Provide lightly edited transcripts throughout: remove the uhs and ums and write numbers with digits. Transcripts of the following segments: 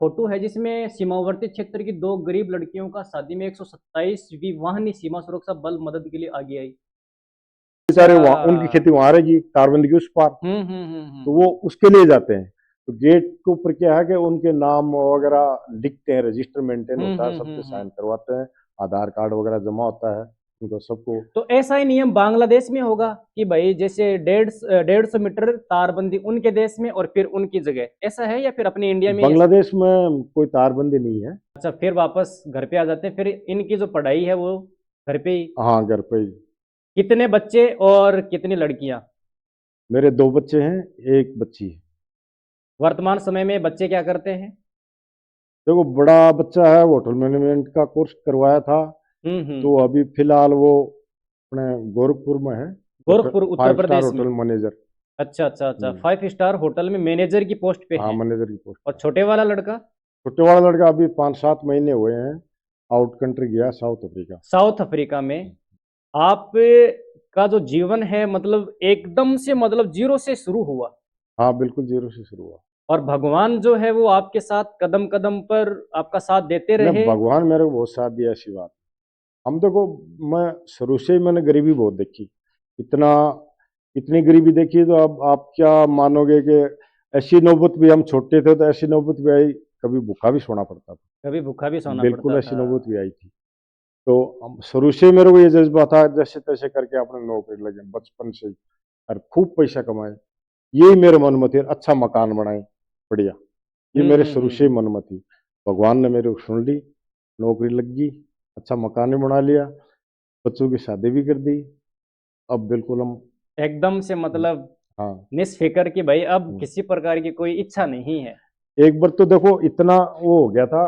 Photo है जिसमें सीमावर्ती क्षेत्र की दो गरीब लड़कियों का शादी में 127वीं वाहिनी सीमा सुरक्षा बल मदद के लिए आगे आई। बेचारे अच्छा। वहां उनकी खेती वहां रहेगी तारबंदी के उस पार, तो हम्म। वो उसके लिए जाते हैं। तो गेट के ऊपर क्या है कि उनके नाम वगैरह लिखते हैं, रजिस्टर मेंटेन होता है, सबसे हम्म। साइन करवाते हैं, आधार कार्ड वगैरह जमा होता है उनको सबको। तो ऐसा ही नियम बांग्लादेश में होगा कि भाई जैसे 150 मीटर तारबंदी उनके देश में और फिर उनकी जगह ऐसा है, या फिर अपने इंडिया में ही ऐसा? बांग्लादेश में कोई तारबंदी नहीं है। अच्छा, फिर वापस घर पे आ जाते हैं, फिर इनकी जो पढ़ाई है वो घर पे ही। हाँ, घर पे ही। कितने बच्चे और कितनी लड़कियां? मेरे दो बच्चे हैं, एक बच्ची है। वर्तमान समय में बच्चे क्या करते हैं? देखो, बड़ा बच्चा है, होटल मैनेजमेंट का कोर्स करवाया था, हम्म। तो अभी फिलहाल वो अपने गोरखपुर में है, होटल गोरखपुर उत्तर 5 स्टार प्रदेश में? Hotel manager. अच्छा अच्छा अच्छा, हम्म, 5 स्टार होटल में मैनेजर की पोस्ट पे हाँ, हैं। मैनेजर की पोस्ट और पर। छोटे वाला लड़का? छोटे वाला लड़का अभी 5-7 महीने हुए हैं, आउट कंट्री गया, साउथ अफ्रीका। साउथ अफ्रीका में? आप का जो जीवन है मतलब एकदम से मतलब जीरो से शुरू हुआ, हाँ, बिल्कुल जीरो से शुरू हुआ। और भगवान जो है वो आपके साथ कदम कदम पर आपका साथ देते नहीं, रहे। भगवान मेरे को बहुत साथ दिया, ऐसी बात। हम देखो, मैं शुरू से ही मैंने गरीबी बहुत देखी, इतना इतनी गरीबी देखी, तो अब आप क्या मानोगे कि ऐसी नौबत भी, हम छोटे थे तो ऐसी नौबत भी आई, कभी भूखा भी सोना पड़ता था। कभी भूखा भी सोना बिल्कुल पड़ता ऐसी था। नौबत भी आई थी। तो शुरू से मेरे को ये जज्बा था, जैसे तैसे करके अपने नौकरी लगे बचपन से ही, और खूब पैसा कमाए, यही मेरे मन में थी। अच्छा मकान बनाए, बढ़िया, ये मेरे शुरू से ही मन में थी। भगवान ने मेरे को सुन ली, नौकरी लग गई, अच्छा मकान भी बना लिया, बच्चों की शादी भी कर दी। अब बिल्कुल हम। एकदम से मतलब हाँ। निस्फिक्र कि भाई अब किसी प्रकार की कोई इच्छा नहीं है। एक बार तो देखो, इतना वो हो गया था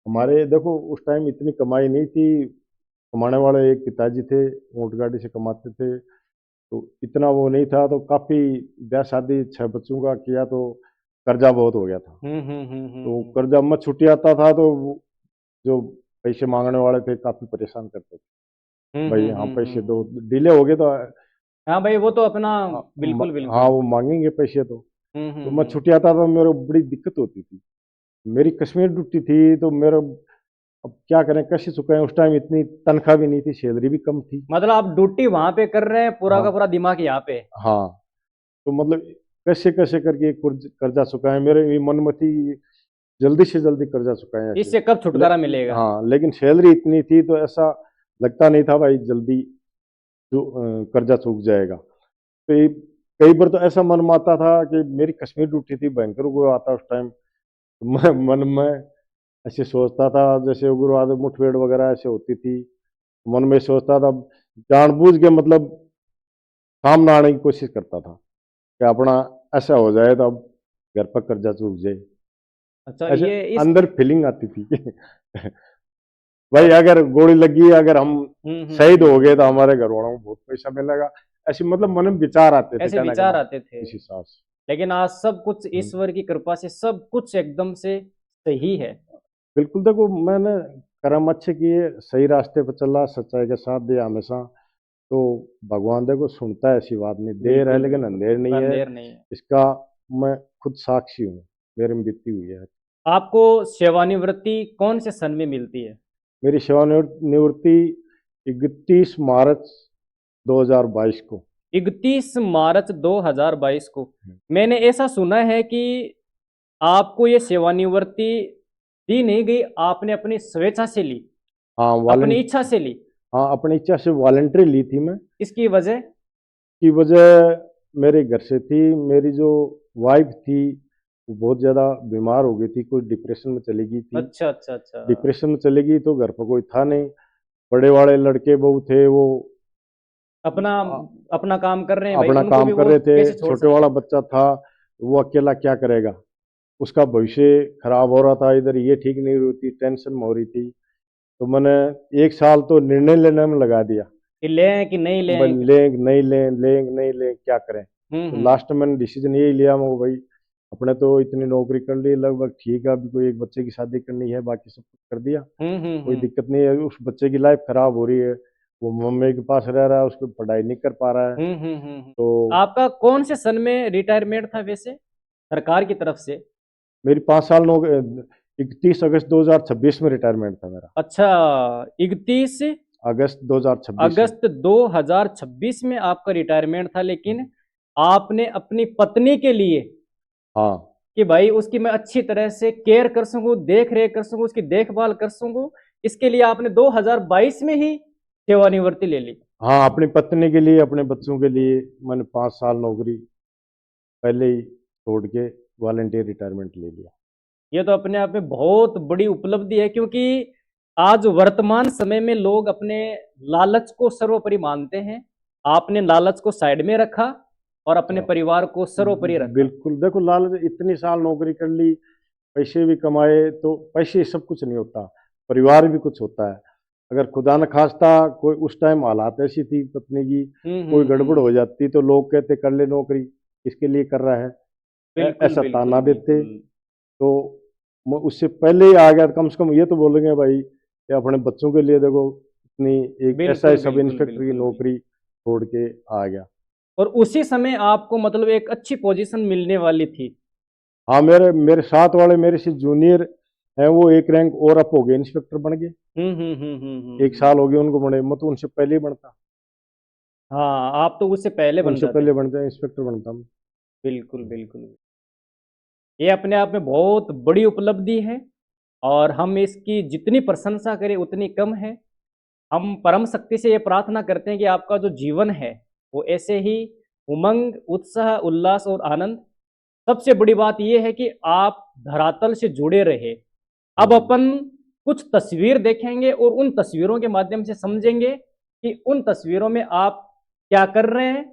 हमारे, देखो उस टाइम इतनी कमाई नहीं थी, कमाने वाले एक पिताजी थे, ऊंट गाड़ी से कमाते थे, तो इतना वो नहीं था, तो काफी ब्याह शादी 6 बच्चों का किया, तो कर्जा बहुत हो गया था। तो कर्जा में छुट्टी आता था, तो जो पैसे मांगने वाले थे काफी परेशान करते थे, भाई हाँ पैसे दो, डिले हो गए तो हाँ भाई वो तो अपना बिल्कुल हाँ बिल्कुल। वो मांगेंगे पैसे तो मैं हम्म। छुट्टी आता था, मेरे को बड़ी दिक्कत होती थी। मेरी कश्मीर ड्यूटी थी, तो मेरा अब क्या करें, कैसे चुकाएं, उस टाइम इतनी तनख्वाह भी नहीं थी, सैलरी भी कम थी। मतलब आप ड्यूटी वहां पे कर रहे हैं, पूरा का हाँ, पूरा दिमाग यहाँ पे। हाँ। तो मतलब कैसे कैसे करके कर्जा चुकाएं, मेरे ये मन में थी, जल्दी से जल्दी कर्जा चुकाएं ऐसे। इससे कब छुटकारा मिलेगा? हाँ, लेकिन सैलरी इतनी थी, तो ऐसा लगता नहीं था भाई जल्दी कर्जा चूक जाएगा। तो कई बार तो ऐसा मन में आता था कि मेरी कश्मीर ड्यूटी थी, भयंकर उग्र आता उस टाइम, तो मैं मन में ऐसे सोचता था, जैसे उग्रवाद मुठभेड़ वगैरह ऐसे होती थी, मन में सोचता था, जानबूझ के मतलब सामने आने की कोशिश करता था कि अपना ऐसा हो जाए तो अब घर पर कर्जा चूक जाए, अच्छा, ऐसे ये इस अंदर फीलिंग आती थी भाई अगर गोली लगी, अगर हम शहीद हम्म। हो गए, तो हमारे घर वालों को बहुत पैसा मिलेगा, ऐसे मतलब मन में विचार आते थे, ऐसे कहने का विचार मान आते थे। इस हिसाब से। लेकिन आज सब कुछ हम्म। ईश्वर की कृपा से सब कुछ एकदम से सही है। बिल्कुल, देखो मैंने कर्म अच्छे किए, सही रास्ते पर चला, सच्चाई के साथ दिया हमेशा, तो भगवान देखो सुनता है, ऐसी बात नहीं, देर है बिल्कुल लेकिन बिल्कुल अंधेर नहीं बिल्कुल, है, अंधेर नहीं है। इसका मैं खुद साक्षी हूँ, मेरे में बीती हुई है। आपको सेवानिवृत्ति कौन से सन में मिलती है? मेरी सेवानिवृत्ति 31 मार्च 2022 को। 31 मार्च 2022 को? हम्म। मैंने ऐसा सुना है कि आपको ये सेवानिवृत्ति दी नहीं गई, आपने अपनी स्वेच्छा से ली, हाँ, अपनी इच्छा से ली। हाँ, अपनी इच्छा से वॉलंटरी ली थी मैं। इसकी वजह? की वजह मेरे घर से थी, मेरी जो वाइफ थी वो बहुत ज़्यादा बीमार हो गई थी, कुछ डिप्रेशन में चली गई थी। अच्छा अच्छा अच्छा। डिप्रेशन में चली गई, तो घर पर कोई था नहीं, बड़े वाले लड़के बहू थे, वो अपना आ- अपना काम कर रहे हैं भाई, अपना उनको काम भी कर वो रहे थे, कैसे छोड़ छोटे सकते वाला हैं? बच्चा था, वो अकेला क्या करेगा, उसका भविष्य खराब हो रहा था, इधर ये ठीक नहीं रही थी, टेंशन में हो रही थी, तो मैंने 1 साल तो निर्णय लेने में लगा दिया, कि लें कि नहीं लें? लें नहीं लें, लें नहीं लें, क्या करें। तो हम्म। लास्ट में मैंने डिसीजन यही लिया, मैं भाई अपने तो इतनी नौकरी कर ली लगभग, ठीक है, अभी कोई एक बच्चे की शादी करनी है, बाकी सब कुछ कर दिया, कोई हम्म। दिक्कत नहीं है, उस बच्चे की लाइफ खराब हो रही है, वो मम्मी के पास रह रहा है, उसको पढ़ाई नहीं कर पा रहा है, तो आपका कौन से सन में रिटायरमेंट था वैसे सरकार की तरफ से? मेरी 5 साल नौकरी, 31 अगस्त 2026 में रिटायरमेंट था मेरा। अच्छा, 31 अगस्त 2026 में। अगस्त 2026 में आपका रिटायरमेंट था, लेकिन आपने अपनी पत्नी के लिए हाँ कि भाई उसकी मैं अच्छी तरह से केयर कर सकूं, देख रेख कर सकूं, उसकी देखभाल कर सकूं, इसके लिए आपने 2022 में ही सेवानिवृत्ति ले ली। हाँ, अपनी पत्नी के लिए, अपने बच्चों के लिए मैंने 5 साल नौकरी पहले ही छोड़ के वॉलंटियर रिटायरमेंट ले लिया। ये तो अपने आप में बहुत बड़ी उपलब्धि है, क्योंकि आज वर्तमान समय में लोग अपने लालच को सर्वोपरि मानते हैं। आपने लालच को साइड में रखा और अपने परिवार को सर्वोपरि रखा। बिल्कुल, देखो लालच, इतनी साल नौकरी कर ली, पैसे भी कमाए, तो पैसे सब कुछ नहीं होता, परिवार भी कुछ होता है। अगर खुदा न खास्ता कोई उस टाइम हालात ऐसी थी पत्नी की, कोई गड़बड़ हो जाती तो लोग कहते कर ले नौकरी, किसके लिए कर रहा है, बिल्कुल ऐसा बिल्कुल ताना देते। बिल्कुल। तो मैं उससे पहले ही आ गया, कम से कम ये तो बोलेंगे भाई ये अपने बच्चों के लिए देखो इतनी एक बिल्कुल एसआई सब बिल्कुल इंस्पेक्टर की बिल्कुल। नौकरी छोड़ के आ गया। और उसी समय आपको मतलब एक अच्छी पोजीशन मिलने वाली थी। हाँ, मेरे मेरे साथ वाले मेरे से जूनियर हैं, वो एक रैंक और अप हो गए, इंस्पेक्टर बन गए। एक साल हो गए उनको बने, मैं तो उनसे पहले ही बनता, हाँ, आप तो उससे पहले बन उनसे जाते। पहले बनता, इंस्पेक्टर बनता मैं। बिल्कुल बिल्कुल। ये अपने आप में बहुत बड़ी उपलब्धि है, और हम इसकी जितनी प्रशंसा करें उतनी कम है। हम परम शक्ति से ये प्रार्थना करते हैं कि आपका जो जीवन है वो ऐसे ही उमंग, उत्साह, उल्लास और आनंद। सबसे बड़ी बात यह है कि आप धरातल से जुड़े रहे। अब अपन कुछ तस्वीर देखेंगे और उन तस्वीरों के माध्यम से समझेंगे कि उन तस्वीरों में आप क्या कर रहे हैं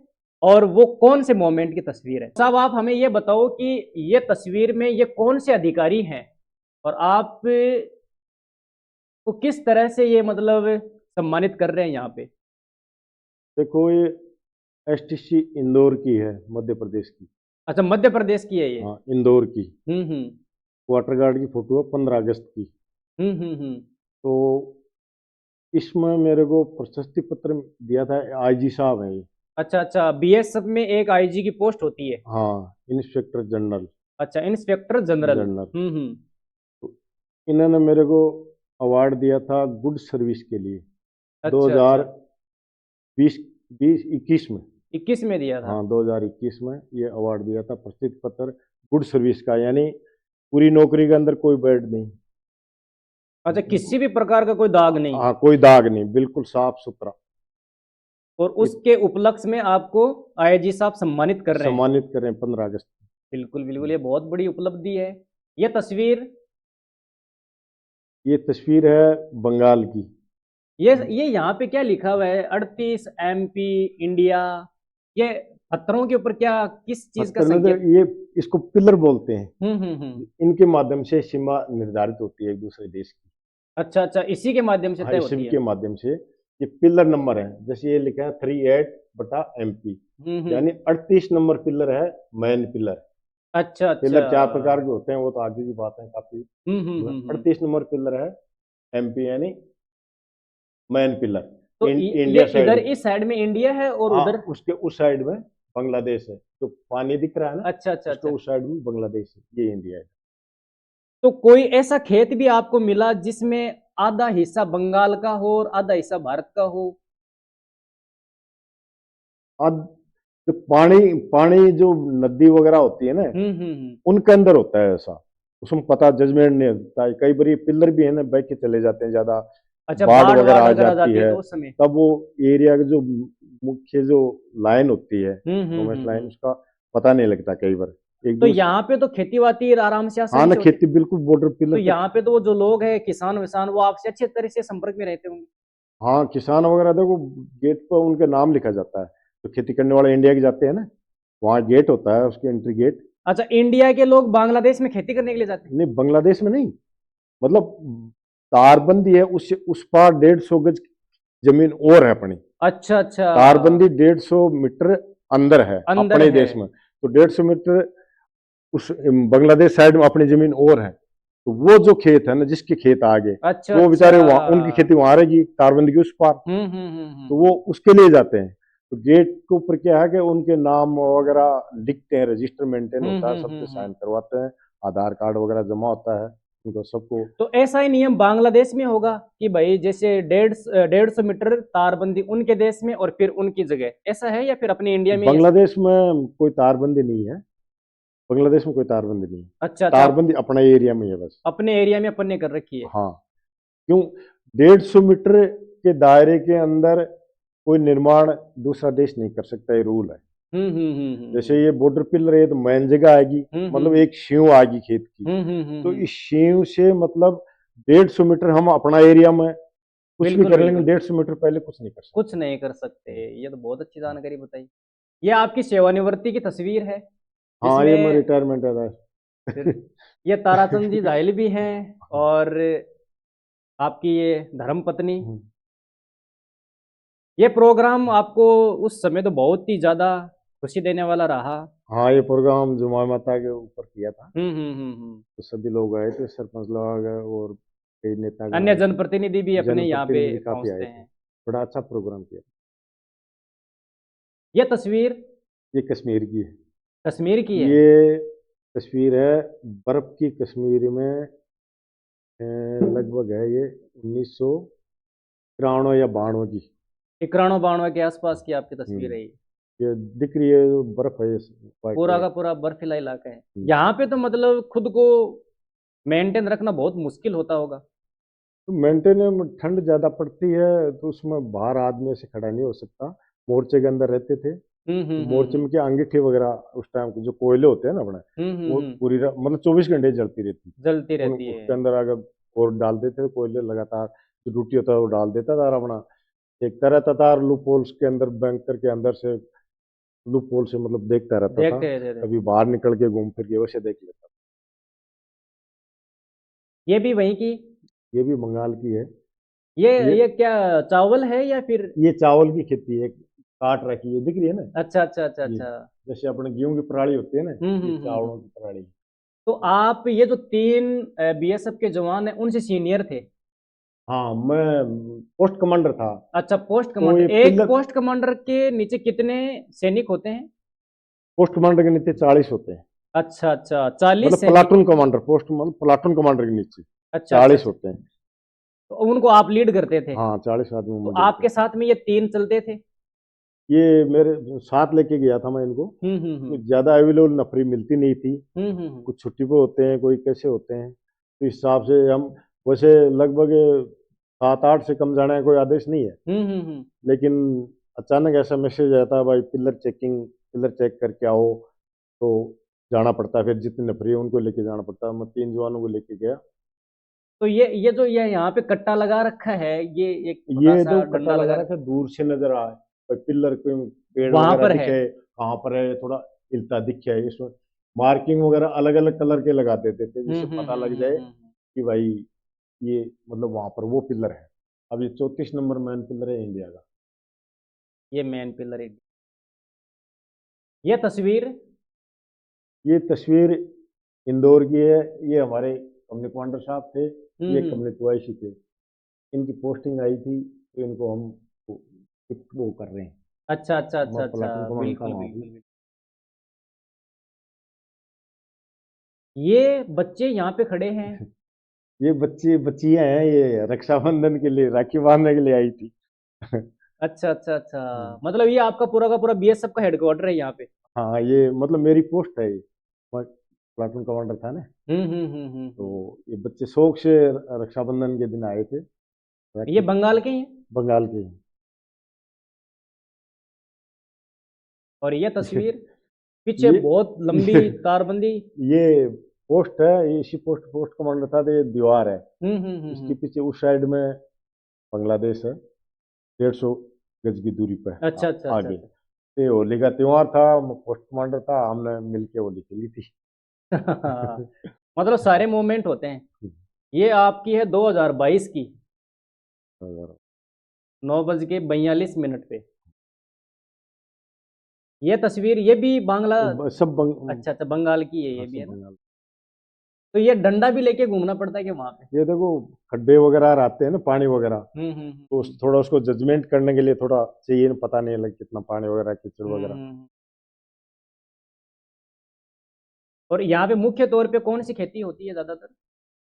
और वो कौन से मोमेंट की तस्वीर है। साहब, आप हमें ये बताओ कि ये तस्वीर में ये कौन से अधिकारी हैं और आप को किस तरह से ये मतलब सम्मानित कर रहे हैं यहाँ पे। देखो ये एसटीसी इंदौर की है, मध्य प्रदेश की। अच्छा, मध्य प्रदेश की है ये। हाँ, इंदौर की। हम्म। वाटर गार्ड की फोटो है, 15 अगस्त की। हम्म। तो इसमें मेरे को प्रशस्ति पत्र दिया था, आईजी साहब हैं ये। अच्छा अच्छा, बीएसएफ में एक आईजी की पोस्ट होती है। हाँ, इंस्पेक्टर जनरल। अच्छा, इंस्पेक्टर जनरल। जनरल। हम्म। तो इन्होंने मेरे को अवार्ड दिया था गुड सर्विस के लिए, अच्छा अच्छा, 2020 2021 में। 21 में दिया था। हाँ, 2021 में ये अवार्ड दिया था, प्रशस्ति पत्र गुड सर्विस का, यानी पूरी नौकरी के अंदर कोई बैड नहीं। अच्छा, किसी भी प्रकार का कोई दाग नहीं। हाँ, कोई दाग नहीं, बिल्कुल साफ सुथरा। और उसके उपलक्ष्य में आपको आईजी साहब सम्मानित कर रहे हैं। सम्मानित करें 15 अगस्त। बिल्कुल बिल्कुल, ये बहुत बड़ी उपलब्धि है। ये तस्वीर, ये तस्वीर है बंगाल की। ये यहाँ पे क्या लिखा हुआ है? 38 MP इंडिया। ये पत्थरों के ऊपर क्या, किस चीज का संकेत? ये इसको पिलर बोलते हैं। हम्म। इनके माध्यम से सीमा निर्धारित होती है एक दूसरे देश की। अच्छा अच्छा, इसी के माध्यम से हाँ, तय इसी होती है। के माध्यम से। ये पिलर नंबर है, जैसे ये लिखा है 38/MP, यानी 38 नंबर पिलर है, मैन पिलर। अच्छा अच्छा। पिलर 4 प्रकार के होते हैं, वो तो आगे की बात है काफी। हम्म। 38 नंबर पिलर है, MP यानी मैन पिलर। तो ये इंडिया साइड इधर में। इस साइड में इंडिया है और हाँ, उधर। उसके उस साइड में बांग्लादेश है, तो पानी दिख रहा है ना, अच्छा अच्छा उसके अच्छा। उस साइड में बांग्लादेश है, ये इंडिया है। तो कोई ऐसा खेत भी आपको मिला जिसमें आधा हिस्सा बंगाल का हो और आधा हिस्सा भारत का हो? अब जो पानी पानी जो नदी वगैरह होती है ना, उनके अंदर होता है ऐसा, उसमें पता जजमेंट नहीं होता है। कई बार ये पिलर भी है ना, बह के चले जाते हैं, ज्यादा अच्छा, बाढ़ बाढ़ वगैरह वाढ़ आ अगर आ जाती जाती है है, तो उस समय। तब वो एरिया की जो मुख्य जो लाइन होती है, कॉमर्स लाइन, हम्म। उसका पता नहीं लगता कई बार। एक तो दूसरे, यहाँ पे तो खेती बाती आराम से हाँ आसानी ना, से होती खेती बिल्कुल बॉर्डर है। तो पिलर यहाँ पे तो वो जो लोग हैं, किसान विसान, वो आपसे अच्छे तरह से संपर्क में रहते होंगे। हाँ, किसान वगैरह देखो, गेट पर उनके नाम लिखा जाता है, तो खेती करने वाले इंडिया के जाते हैं ना, वहाँ गेट होता है, उसके एंट्री गेट। अच्छा, इंडिया के लोग बांग्लादेश में खेती करने के लिए जाते हैं? नहीं, बांग्लादेश में नहीं, मतलब तारबंदी है, उससे उस पार 150 गज जमीन और है अपनी। अच्छा अच्छा, तारबंदी 150 मीटर अंदर है अंदर अपने है। देश में, तो 150 मीटर उस बांग्लादेश साइड में अपनी जमीन और है। तो वो जो खेत है ना, जिसके खेत आगे, अच्छा वो अच्छा। बेचारे वहां, उनकी खेती वहां रहेगी तारबंदी के उस पार, तो वो उसके लिए जाते हैं। तो गेट के ऊपर क्या है कि उनके नाम वगैरह लिखते हैं, रजिस्टर मेंटेन होता है, सबसे साइन करवाते हैं, आधार कार्ड वगैरह जमा होता है, उनको सबको। तो ऐसा ही नियम बांग्लादेश में होगा कि भाई जैसे 150 मीटर तारबंदी उनके देश में और फिर उनकी जगह, ऐसा है या फिर अपने इंडिया में ही ऐसा? बांग्लादेश में कोई तारबंदी नहीं है, बांग्लादेश में कोई तारबंदी नहीं है। अच्छा अच्छा, तारबंदी अपना एरिया में है बस। अपने एरिया में अपन ने कर रखी है। हाँ, क्यों 150 मीटर के दायरे के अंदर कोई निर्माण दूसरा देश नहीं कर सकता, ये रूल है। जैसे ये बॉर्डर पिलर है तो मेन जगह आएगी, मतलब एक शीव आएगी खेत की, तो इस शीव से मतलब 150 मीटर हम अपना एरिया में कुछ भी बिल्कुल कर लेंगे, बिल्कुल 150 मीटर पहले कुछ नहीं कर सकते। कुछ नहीं कर सकते। ये तो बहुत अच्छी जानकारी बताई। ये आपकी सेवानिवृत्ति की तस्वीर है हाँ, ये मैं जिसमें रिटायरमेंट है। फिर ये ताराचंद जी जाहिल भी हैं और आपकी ये धर्मपत्नी। ये प्रोग्राम आपको उस समय तो बहुत ही ज्यादा खुशी देने वाला रहा। हाँ, ये प्रोग्राम जुमा माता के ऊपर किया था, हम्म। तो सभी लोग आए थे, सरपंच लोग आ गए और कई नेतागण अन्य आए थे, जनप्रतिनिधि भी अपने यहाँ पे जनप्रतिनिधि काफी पहुंचते आए थे। हैं। बड़ा अच्छा प्रोग्राम किया। ये तस्वीर ये कश्मीर की है। कश्मीर की है। ये तस्वीर है बर्फ की कश्मीर में, लगभग है ये 1993 या 92 की। 91-92 के आसपास की आपकी तस्वीर है ये। ये दिख रही है, बर्फ है ये, व्हाइट पूरा का व्हाइट। पूरा बर्फीला इलाका है। यहाँ पे तो मतलब खुद को मेंटेन रखना बहुत मुश्किल होता होगा। तो मेंटेन में ठंड ज्यादा पड़ती है, तो उसमें बाहर आदमी ऐसे खड़ा नहीं हो सकता, मोर्चे के अंदर रहते थे। तो मोर्चे में क्या अंगीठी वगैरह उस टाइम जो कोयले होते हैं ना अपने, वो पूरी मतलब 24 घंटे जलती रहती। जलती रहती उसके है। अंदर अगर और डाल देते थे कोयले लगातार, जो ड्यूटी होता है वो डाल देता था और अपना देखता रहता था, और लूप होल्स के अंदर बैंकर के अंदर से लूप होल से मतलब देखता रहता था, देखते रहते थे। कभी बाहर निकल के घूम फिर के वैसे देख लेता। ये भी वहीं की। ये भी बंगाल की है। ये ये ये क्या चावल है या फिर? ये चावल की खेती है, काट रखी है, दिख रही है ना। अच्छा अच्छा अच्छा ये अच्छा। जैसे अपने गेहूं की पराली होती है ना, ये हम्म। चावलों की पराली। तो आप ये जो 3 बीएसएफ के जवान हैं उनसे सीनियर थे? हाँ, मैं पोस्ट कमांडर था। अच्छा, पोस्ट तो ये कमांडर। एक पिलर, पोस्ट कमांडर के नीचे कितने सैनिक होते हैं? पोस्ट कमांडर के नीचे 40 होते हैं, अच्छा अच्छा, 40 मतलब सैनिक। प्लाटून कमांडर, पोस्ट मतलब प्लाटून कमांडर के नीचे अच्छा अच्छा 40 अच्छा। होते हैं। तो उनको आप लीड करते थे? हाँ, 40 आदमी तो मुझे आपके लेते। साथ में ये 3 चलते थे? ये मेरे साथ लेके गया था मैं इनको। हम्म। कुछ ज्यादा अवेलेबल नफरी मिलती नहीं थी, हम्म। कुछ छुट्टी पे होते हैं, कोई कैसे होते हैं, तो इस हिसाब से हम वैसे लगभग 7-8 से कम जाने का कोई आदेश नहीं है। हम्म। लेकिन अचानक ऐसा मैसेज आया था, भाई पिलर चेकिंग, पिलर चेक करके आओ, तो जाना पड़ता है। फिर जितने नफरी है उनको लेके जाना पड़ता है। मैं 3 जवानों को लेके गया। तो ये जो ये यहाँ पे कट्टा लगा रखा है, ये एक छोटा ये सा तो कट्टा डंडा लगा लगा रखा है, दूर से नजर आए, कोई पिलर, कोई पेड़ वहां वगैरह पर है। दिखे कहाँ पर है, थोड़ा हिलता दिखे। इसमें मार्किंग वगैरह अलग अलग कलर के लगा देते थे, जिससे पता लग जाए हम्म। कि भाई ये मतलब वहां पर वो पिलर है। अब ये 34 नंबर मैन पिलर है इंडिया का। ये मेन पिलर है। ये तस्वीर। ये तस्वीर इंदौर की है। ये हमारे कंपनी कमांडर साहब थे, ये हम्म। कंपनी कुवैशी थे। इनकी पोस्टिंग आई थी, तो इनको हम वो कर रहे हैं। अच्छा अच्छा अच्छा मैं अच्छा। प्लाटून कमांडर था बिल्कुल वहां बिल्कुल भी। बिल्कुल। ये बच्चे यहाँ पे खड़े हैं। ये बच्चे बच्चियां हैं, ये रक्षाबंधन के लिए राखी बांधने के लिए आई थी। अच्छा अच्छा अच्छा। मतलब ये आपका पूरा का पूरा बीएसएफ का हेडक्वार्टर है यहाँ पे? हाँ, ये मतलब मेरी पोस्ट है ये, मैं प्लाटून कमांडर था ना। तो हम्म। ये बच्चे शौक से रक्षाबंधन के दिन आए थे, ये राखी। बंगाल के ही हैं? बंगाल के हैं। और ये तस्वीर पीछे ये बहुत लंबी तारबंदी। ये पोस्ट है, ये इसी पोस्ट पोस्ट कमांडर था, तो ये दीवार है। इसके हम्म। पीछे उस साइड में बांग्लादेश है, 150 गज की दूरी पे अच्छा अच्छा अच्छा आगे। अच्छा। ये होली का त्योहार था, मैं पोस्ट कमांडर था, हमने मिलके होली खेली थी। मतलब सारे मूवमेंट होते हैं। ये आपकी है 2022 की, 9:42 पे। ये तस्वीर ये भी बांग्ला। सब अच्छा अच्छा, बंगाल की है ये भी, है सब ना? बंगाल। तो ये डंडा भी लेके घूमना पड़ता है कि वहां पे? ये देखो, खड्डे वगैरह आते हैं ना, पानी वगैरह, तो थोड़ा उसको जजमेंट करने के लिए थोड़ा चाहिए ना, पता नहीं लगे कितना पानी वगैरह, कीचड़ वगैरह। और यहाँ पे मुख्य तौर पे कौन सी खेती होती है ज्यादातर?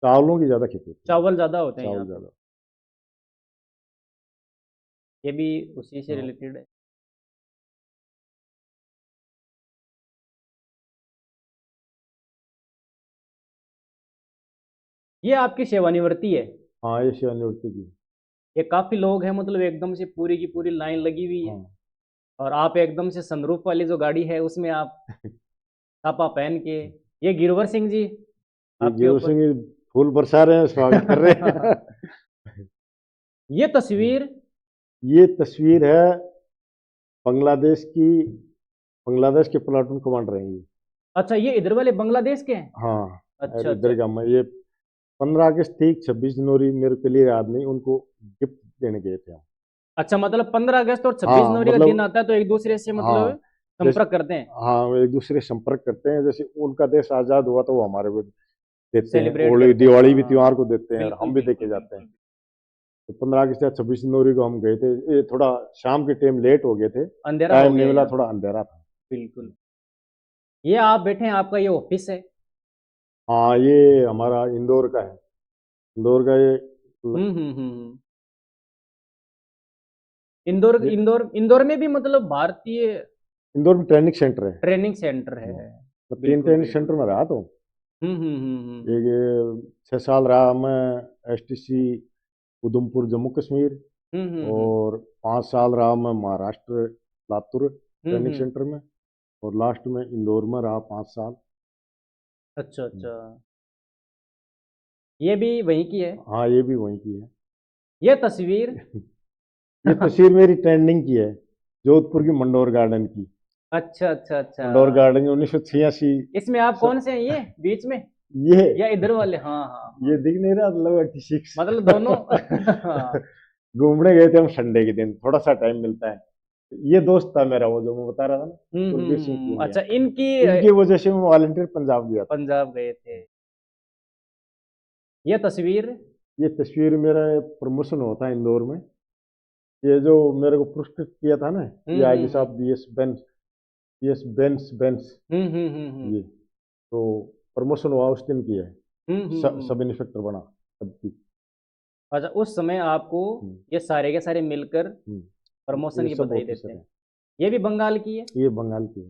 चावलों की ज्यादा खेती होती है। चावल ज्यादा होते हैं यहाँ चावल पे। ज्यादा। ये भी उसी से हाँ। रिलेटेड है। ये आपकी सेवानिवृत्ति है। हाँ, ये सेवानिवृत्ति की। ये काफी लोग हैं, मतलब एकदम से पूरी की पूरी लाइन लगी हुई है। हाँ। और आप एकदम से सनरूफ वाली जो गाड़ी है उसमें आप छापा पहन के, ये गिरवर सिंह जी ये आपके गेरू ऊपर। सिंह फूल बरसा रहे हैं, स्वागत कर रहे हैं। ये तस्वीर। ये तस्वीर है बांग्लादेश की, बांग्लादेश के प्लाटून कमांडर हैं ये। अच्छा, ये इधर वाले बांग्लादेश के हैं। हाँ। अच्छा और इधर अच्छा। का मैं ये 15 अगस्त थी, 26 जनवरी मेरे के लिए याद नहीं, उनको गिफ्ट देने गए थे हम। अच्छा, मतलब 15 अगस्त और 26 जनवरी का दिन मतलब आता है तो एक दूसरे से हाँ, मतलब जैसे संपर्क करते हैं। हाँ एक दूसरे से संपर्क करते हैं, जैसे उनका देश आजाद हुआ तो वो हमारे को देते हैं, सेलिब्रेट होली करते हैं, दिवाली भी हाँ। त्योहार को देते हैं और बिल्कुल हम भी देके बिल्कुल जाते हैं। बिल्कुल। तो 15 अगस्त या 26 जनवरी को हम गए थे, ये थोड़ा शाम के टाइम लेट हो गए थे, अंधेरा हो टाइम नहीं गया मिला, यहाँ। थोड़ा अंधेरा था। बिल्कुल। ये आप बैठे हैं, आपका ये ऑफिस है। हाँ, ये हमारा इंदौर का है, इंदौर का हम्म। इंदौर ये इंदौर इंदौर में भी मतलब भारतीय इंदौर में ट्रेनिंग सेंटर है। ट्रेनिंग सेंटर है। मैं 3 बिल्कुल ट्रेनिंग बिल्कुल। सेंटर में रहा तो हम्म। एक 6 साल रहा मैं एसटीसी उधमपुर जम्मू कश्मीर, हम्म। और 5 साल रहा मैं महाराष्ट्र लातूर ट्रेनिंग हम्म। सेंटर में, और लास्ट में इंदौर में रहा 5 साल। अच्छा अच्छा। ये भी वहीं की है। हाँ, ये भी वहीं की है। ये तस्वीर। ये तस्वीर मेरी ट्रेंडिंग की है, जोधपुर की मंडोर गार्डन की। अच्छा अच्छा अच्छा। मंडोर गार्डन 1986। इसमें आप कौन से हैं, ये बीच में ये या इधर वाले? हाँ हाँ ये हाँ। दिख नहीं रहा, मतलब 86। मतलब दोनों। हाँ। घूमने गए थे हम संडे के दिन, थोड़ा सा टाइम मिलता है। ये दोस्त था मेरा, वो जो मैं बता रहा था ना, कुलबीर सिंह पूनिया। अच्छा, इनकी इनकी वजह से मैं वॉलंटियर पंजाब गया था। पंजाब गए थे। ये तस्वीर। ये तस्वीर मेरा प्रमोशन होता है इंदौर में, ये जो मेरे को पुरस्कृत किया था ना, ये आईजी हम्म। साहब बीएस बेंस बेंस, हम्म। ये तो प्रमोशन हुआ उस दिन की है। हम्म। सब इंस्पेक्टर बना सबकी। अच्छा, उस समय आपको हम्म, ये सारे के सारे मिलकर ये प्रमोशन की सब बधाई देते ऑफिसर हैं। हैं। ये भी बंगाल की है। ये बंगाल की है,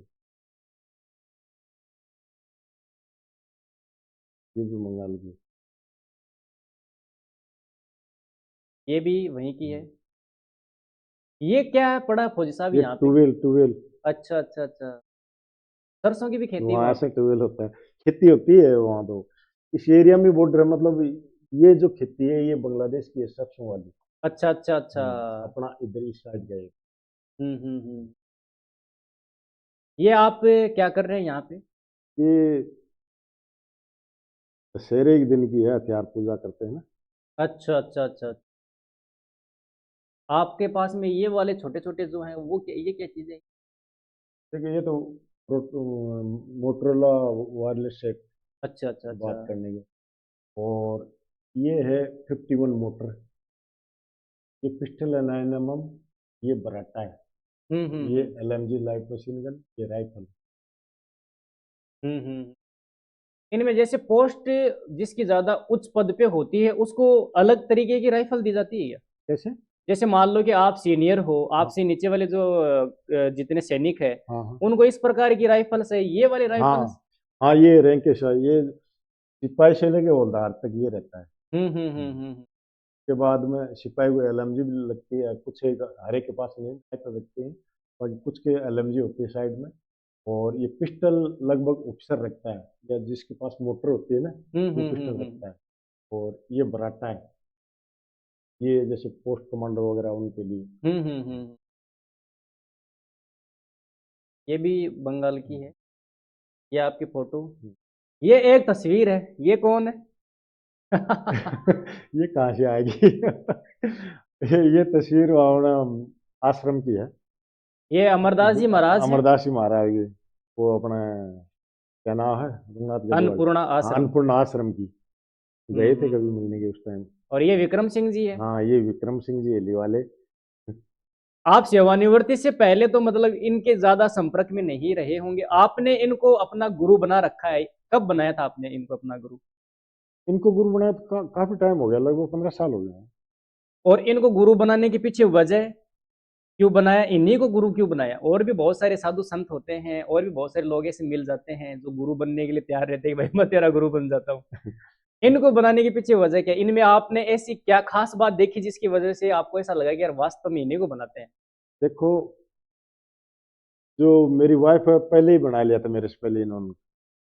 ये भी बंगाल की है। ये भी वहीं की है। हम्म, ये क्या पड़ा फौजी साहब ये यहाँ पे? टूवेल टूवेल, अच्छा अच्छा अच्छा। सरसों की भी खेती है वहाँ वहाँ ऐसे पे? टूवेल होता है, खेती होती है वहाँ तो। इस एरिया में बॉर्डर है, मतलब ये जो खेती है ये बांग्लादेश की है, सरसों वाली। अच्छा अच्छा अच्छा। अपना इधर इस साइड गए। हम्म। ये आप क्या कर रहे हैं यहाँ पे? ये दशहरे के दिन की है, हथियार पूजा करते हैं ना। अच्छा अच्छा अच्छा। आपके पास में ये वाले छोटे छोटे जो हैं वो क्या, ये क्या चीज़ है? देखिए ये तो मोटरोला वायरलेस सेट अच्छा अच्छा अच्छा। बात करने के, और ये है 51 मोटर, ये पिस्टल है 9 mm, ये बराटा है, ये हम्म। एलएमजी लाइट मशीन गन, ये राइफल। हम्म। इनमें जैसे पोस्ट जिसकी ज्यादा उच्च पद पे होती है उसको अलग तरीके की राइफल दी जाती है क्या? कैसे? जैसे मान लो कि आप सीनियर हो, हाँ आपसे नीचे वाले जो जितने सैनिक है हाँ हाँ उनको इस प्रकार की राइफल से, ये वाली हाँ राइफल। हाँ, ये रैंक ये सिपाही से लेके हवलदार तक ये रहता है। हम्म। के बाद में सिपाही को एलएमजी भी लगती है, कुछ एक हर एक के पास नहीं राइफल रखते हैं, बाकी कुछ के एलएमजी होती है साइड में। और ये पिस्टल लगभग ऑफिसर रखता है, या जिसके पास मोटर होती है ना, वो पिस्टल हम्म। रखता है। और ये बराटा है, ये जैसे पोस्ट कमांडर वगैरह उनके लिए। हम्म। ये भी बंगाल की है। ये आपकी फोटो। ये एक तस्वीर है, ये कौन है? ये कहाँ से आएगी? ये तस्वीर अपना आश्रम की है, ये अमरदास जी महाराज है। अमरदास जी महाराज की। वो अपना क्या नाम है, रघुनाथ गढ़वाल। अन्नपूर्णा हाँ, आश्रम। अन्नपूर्णा आश्रम की। गए थे कभी हम्म। मिलने के उस टाइम। और ये विक्रम सिंह जी है। हाँ, ये विक्रम सिंह जी हेली वाले। आप सेवानिवृत्ति से पहले तो मतलब इनके ज्यादा संपर्क में नहीं रहे होंगे, आपने इनको अपना गुरु बना रखा है। कब बनाया था आपने इनको अपना गुरु? इनको गुरु बनाया तो काफी टाइम हो गया, लगभग 15 साल हो गए हैं। और इनको गुरु बनाने के पीछे वजह क्यों बनाया, इन्हीं को गुरु क्यों बनाया? और भी बहुत सारे साधु संत होते हैं, और भी बहुत सारे लोग ऐसे मिल जाते हैं जो गुरु बनने के लिए तैयार रहते हैं कि भाई मैं तेरा गुरु बन जाता हूँ। इनको बनाने के पीछे वजह क्या? इनमें आपने ऐसी क्या खास बात देखी जिसकी वजह से आपको ऐसा लगा कि यार वास्तव में इन्हीं को बनाते हैं? देखो, जो मेरी वाइफ है पहले ही बना लिया था मेरे से पहले इन्होंने,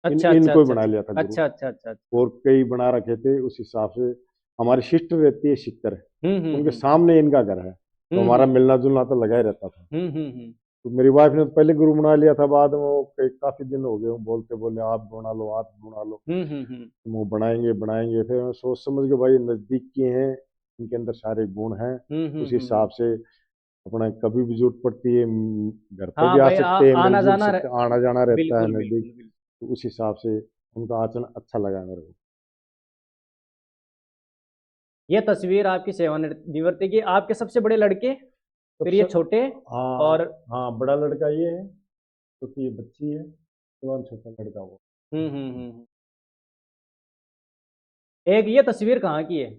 अच्छा अच्छा इनको ही अच्छा बना अच्छा लिया था गुरु। अच्छा अच्छा अच्छा अच्छा। और कई बना रखे थे उस हिसाब से। हमारी सिस्टर रहती है सिक्कर, उनके हम्म। सामने इनका घर है, तो हम्म हमारा हम्म मिलना जुलना तो लगा ही रहता था। हम्म। तो मेरी वाइफ ने तो पहले गुरु बना लिया था, बाद में वो काफी दिन हो गए वो बोलते बोले आप बना लो, आप बना लो। हम्म। वो बनाएंगे बनाएंगे, फिर मैं सोच समझ के भाई नजदीक के हैं, इनके अंदर सारे गुण हैं, उस हिसाब से अपना कभी भी जरूरत पड़ती है घर पर भी हाँ आ भाई, सकते हैं, आना मिलजुल जाना सकते हैं, आना जाना रहता है बिल्कुल नजदीक। बिल्कुल बिल्कुल। तो उस हिसाब से उनका आचरण अच्छा लगा मेरे को। ये तस्वीर आपकी सेवानिवृत्ति की, आपके सबसे बड़े लड़के, फिर सबसे, ये छोटे, हाँ और हाँ, बड़ा लड़का ये है, क्योंकि ये बच्ची है, तो छोटा लड़का वो। हम्म। एक ये तस्वीर कहाँ की है?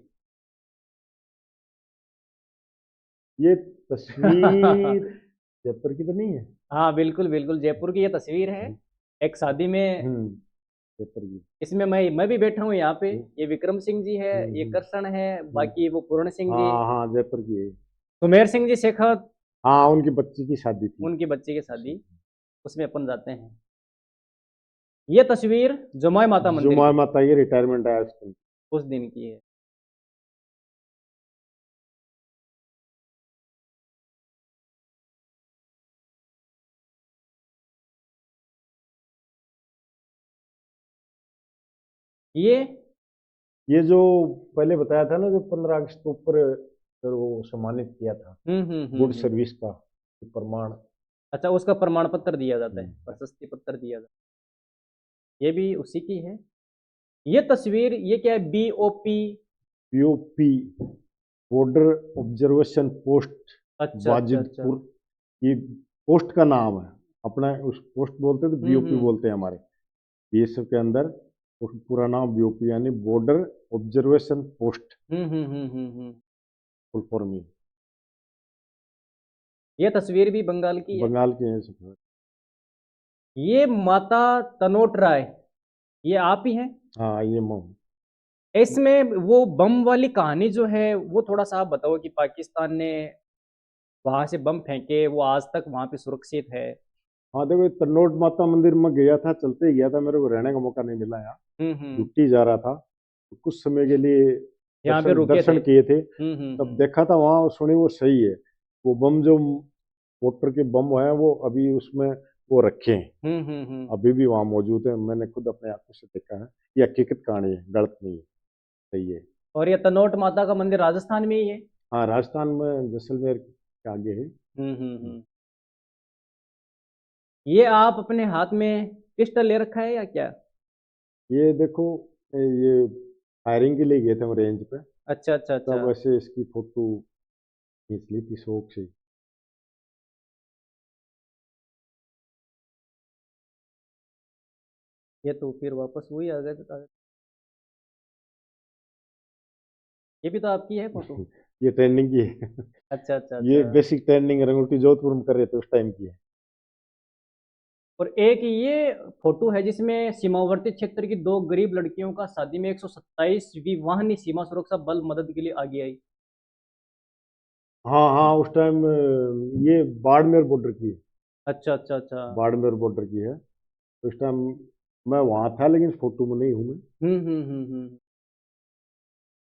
ये तस्वीर जयपुर की तो नहीं है? हाँ बिल्कुल बिल्कुल, जयपुर की ये तस्वीर है, एक शादी में। हम्म, जयपुर की। इसमें मैं भी बैठा हूँ यहाँ पे। हम्म, ये विक्रम सिंह जी है, ये हम्म, कृष्ण है, हम्म। बाकी वो पूर्ण सिंह जी, हाँ हाँ, जयपुर की है। सुमेर सिंह जी शेखावत, हाँ, उनकी बच्ची की शादी थी। उनकी बच्ची की शादी, उसमें अपन जाते हैं। ये तस्वीर जमाई माता मंदिर जुमा की, माता ये रिटायरमेंट आया उसका। उस दिन की है। ये ये जो पहले बताया था ना, जो 15 अगस्त को ऊपर फिर वो सम्मानित किया था, गुड हम्म। सर्विस का प्रमाण। अच्छा, उसका प्रमाण पत्र दिया जाता है, हम्म। प्रशस्ति पत्र दिया जाता है, ये भी उसी की है। ये तस्वीर, ये क्या है? BOP? BOP, border observation post, अच्छा अच्छा अच्छा। वाजिदपुर, ये पोस्ट का नाम है अपना। उस पोस्ट बोलते हैं तो बीओपी हम्म। बोलते हैं हमारे बीएसएफ के अंदर। उसका पूरा नाम बीओपी यानी बॉर्डर ऑब्जर्वेशन पोस्ट, हम्म। फुल फॉर्म में। ये तस्वीर भी बंगाल की है। बंगाल के हैं सब। ये माता तनोट राय, ये आप ही हैं? हाँ, ये मोम। इसमें वो बम वाली कहानी जो है वो थोड़ा सा आप बताओ, कि पाकिस्तान ने वहां से बम फेंके, वो आज तक वहां पे सुरक्षित है। हाँ देखो, ये तन्नोट माता मंदिर में गया था, चलते ही गया था, मेरे को रहने का मौका नहीं मिला यहाँ। हम्म। ड्यूटी जा रहा था, तो कुछ समय के लिए यहाँ पे दर्शन रुके थे। दर्शन किए थे। तब हम्म। देखा था वहाँ, और सुनी वो सही है। वो बम जो मोटर के बम हैं वो अभी उसमें वो रखे हैं, हम्म। अभी भी वहाँ मौजूद है। मैंने खुद अपने आंखों से देखा है, ये हकीकत कहानी है, गलत नहीं है, सही है। और ये तनोट माता का मंदिर राजस्थान में ही है? हाँ, राजस्थान में जैसलमेर के आगे है। हम्म। ये आप अपने हाथ में पिस्टल ले रखा है या क्या? ये देखो, ये फायरिंग के लिए गए थे हम रेंज पे, अच्छा अच्छा अच्छा। तब ऐसे इसकी फोटो खींच ली थी शौक से। ये तो फिर वापस वही आ गए कागज। ये भी तो आपकी है फोटो? ये ट्रेनिंग की है। अच्छा अच्छा ये अच्छा। बेसिक ट्रेनिंग रंगोटी जोधपुर में कर रहे थे उस टाइम की है। और एक ये फोटो है जिसमें सीमावर्ती क्षेत्र की दो गरीब लड़कियों का शादी में 127वीं वाहिनी सीमा सुरक्षा बल मदद के लिए आगे आई। हाँ हाँ, उस टाइम ये बाड़मेर बॉर्डर की है, अच्छा अच्छा अच्छा। बाड़मेर बॉर्डर की है। उस टाइम मैं वहां था, लेकिन फोटो में नहीं हूँ मैं। हम्म।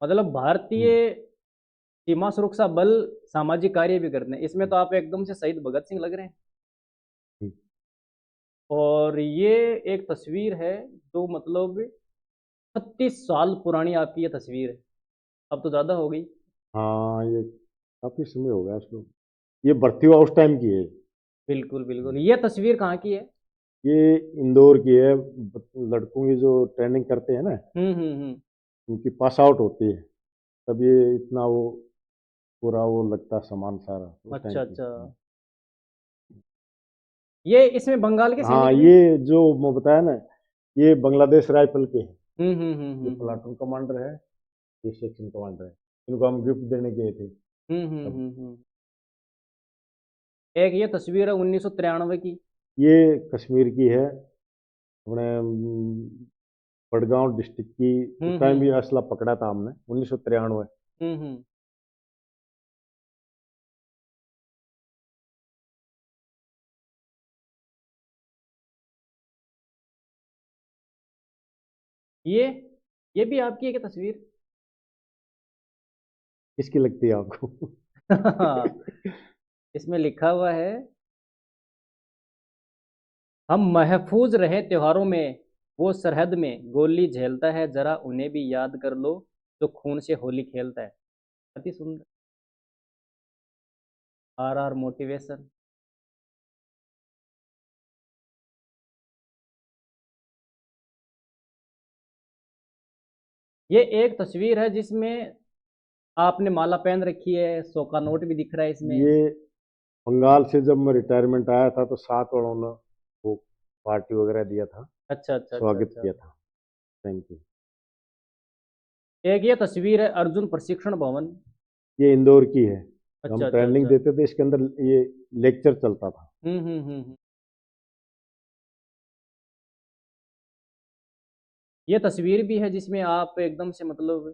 मतलब भारतीय हम्म, सीमा सुरक्षा बल सामाजिक कार्य भी करते हैं, इसमें तो आप एकदम से शहीद भगत सिंह लग रहे हैं। हम्म। और ये एक तस्वीर है जो मतलब 36 साल पुरानी आपकी ये तस्वीर है, अब तो ज़्यादा हो गई। हाँ, ये काफी समय हो गया उसको, ये भर्ती हुआ उस टाइम की है। बिल्कुल बिल्कुल। ये तस्वीर कहाँ की है? ये इंदौर की है, लड़कों की जो ट्रेनिंग करते हैं ना, हम्म। उनकी पास आउट होती है, तब ये इतना वो पूरा वो लगता सामान सारा उस टाइम अच्छा की। अच्छा। ये इसमें बंगाल के हाँ, सैनिक भी? ये जो मैं बताया ना, ये बांग्लादेश राइफल के हैं। ये प्लाटून कमांडर है, ये सेक्शन कमांडर है। इनको हम गिफ्ट देने गए थे। एक ये तस्वीर है 1993 की। ये कश्मीर की है, अपने बड़गांव डिस्ट्रिक्ट की। उस टाइम भी असला पकड़ा था हमने, 1993। ये भी आपकी है क्या तस्वीर? किसकी लगती है आपको? इसमें लिखा हुआ है, हम महफूज रहे त्योहारों में, वो सरहद में गोली झेलता है, जरा उन्हें भी याद कर लो जो खून से होली खेलता है। अति सुंदर। R motivation. ये एक तस्वीर है जिसमें आपने माला पहन रखी है, 100 का नोट भी दिख रहा है इसमें। ये बंगाल से जब मैं रिटायरमेंट आया था तो साथ वालों ने वो पार्टी वगैरह दिया था, अच्छा अच्छा स्वागत अच्छा। किया था। Thank you. एक ये तस्वीर है अर्जुन प्रशिक्षण भवन। ये इंदौर की है। अच्छा हम अच्छा ट्रेनिंग अच्छा। देते थे, इसके अंदर ये लेक्चर चलता था। हम्म। ये तस्वीर भी है जिसमें आप एकदम से मतलब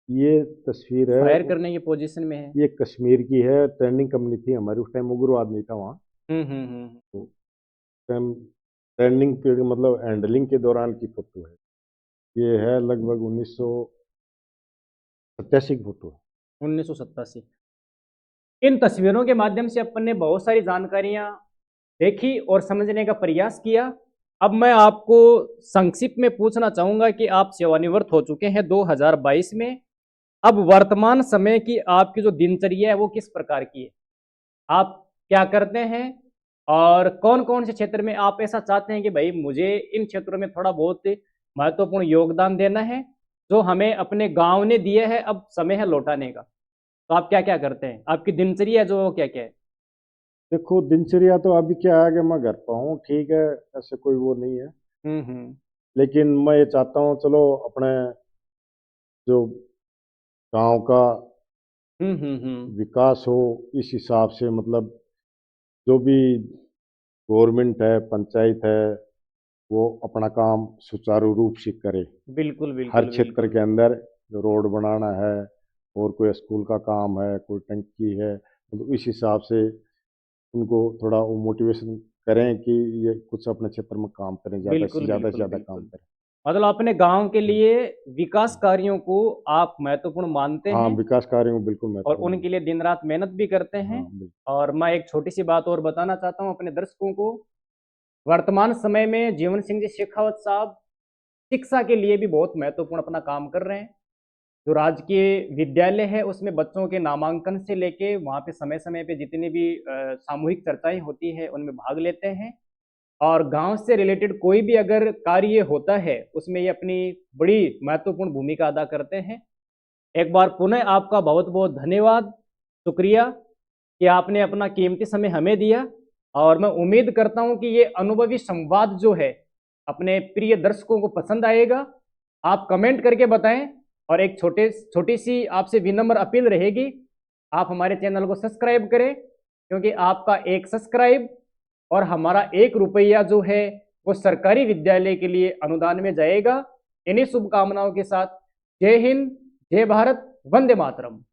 ये तस्वीर है, फायर करने की पोजीशन में है। ये कश्मीर की है। ट्रेनिंग कंपनी थी हमारी, उस टाइम उग्रवाद नहीं था वहाँ। तो उस टाइम ट्रेनिंग के मतलब हैंडलिंग के दौरान की फोटो है। ये है लगभग 1987 की फोटो है। 1987। इन तस्वीरों के माध्यम से अपन ने बहुत सारी जानकारियां देखी और समझने का प्रयास किया। अब मैं आपको संक्षिप्त में पूछना चाहूंगा कि आप सेवानिवृत्त हो चुके हैं 2022 में। अब वर्तमान समय की आपकी जो दिनचर्या है वो किस प्रकार की है? आप क्या करते हैं और कौन कौन से क्षेत्र में आप ऐसा चाहते हैं कि भाई मुझे इन क्षेत्रों में थोड़ा बहुत महत्वपूर्ण योगदान देना है जो हमें अपने गांव ने दिए है, अब समय है लौटाने का। तो आप क्या क्या करते हैं, आपकी दिनचर्या जो क्या क्या है? देखो, दिनचर्या तो अभी क्या है कि मैं घर पर हूँ, ठीक है, ऐसे कोई वो नहीं है। हम्म। लेकिन मैं ये चाहता हूँ चलो अपने जो गांव का हम्म। विकास हो, इस हिसाब से मतलब जो भी गवर्नमेंट है, पंचायत है, वो अपना काम सुचारू रूप से करे। बिल्कुल हर बिल्कुल क्षेत्र बिल्कुल। के अंदर जो रोड बनाना है और कोई स्कूल का काम है, कोई टंकी है, मतलब इस हिसाब से उनको थोड़ा वो मोटिवेशन करें कि ये कुछ अपने क्षेत्र में काम करें, ज़्यादा से बिल्कुल ज़्यादा से बिल्कुल ज़्यादा काम बिल्कुल। करें। मतलब अपने गांव के हम्म। लिए विकास कार्यों को आप महत्वपूर्ण मानते हाँ, हैं विकास कार्यों में बिल्कुल और महत्वपूर्ण है। उनके लिए दिन रात मेहनत भी करते हैं। हाँ, बिल्कुल। और मैं एक छोटी सी बात और बताना चाहता हूं अपने दर्शकों को। वर्तमान समय में जीवन सिंह जी शेखावत साहब शिक्षा के लिए भी बहुत महत्वपूर्ण अपना काम कर रहे हैं। जो राजकीय विद्यालय है उसमें बच्चों के नामांकन से लेके वहाँ पे समय समय पे जितनी भी सामूहिक चर्चाएं होती है उनमें भाग लेते हैं। और गांव से रिलेटेड कोई भी अगर कार्य होता है उसमें ये अपनी बड़ी महत्वपूर्ण भूमिका अदा करते हैं। एक बार पुनः आपका बहुत बहुत धन्यवाद, शुक्रिया कि आपने अपना कीमती समय हमें दिया। और मैं उम्मीद करता हूं कि ये अनुभवी संवाद जो है अपने प्रिय दर्शकों को पसंद आएगा। आप कमेंट करके बताएं। और एक छोटी सी आपसे विनम्र अपील रहेगी, आप हमारे चैनल को सब्सक्राइब करें, क्योंकि आपका एक सब्सक्राइब और हमारा 1 रुपया जो है वो सरकारी विद्यालय के लिए अनुदान में जाएगा। इन्हीं शुभकामनाओं के साथ जय हिंद, जय भारत, वंदे मातरम।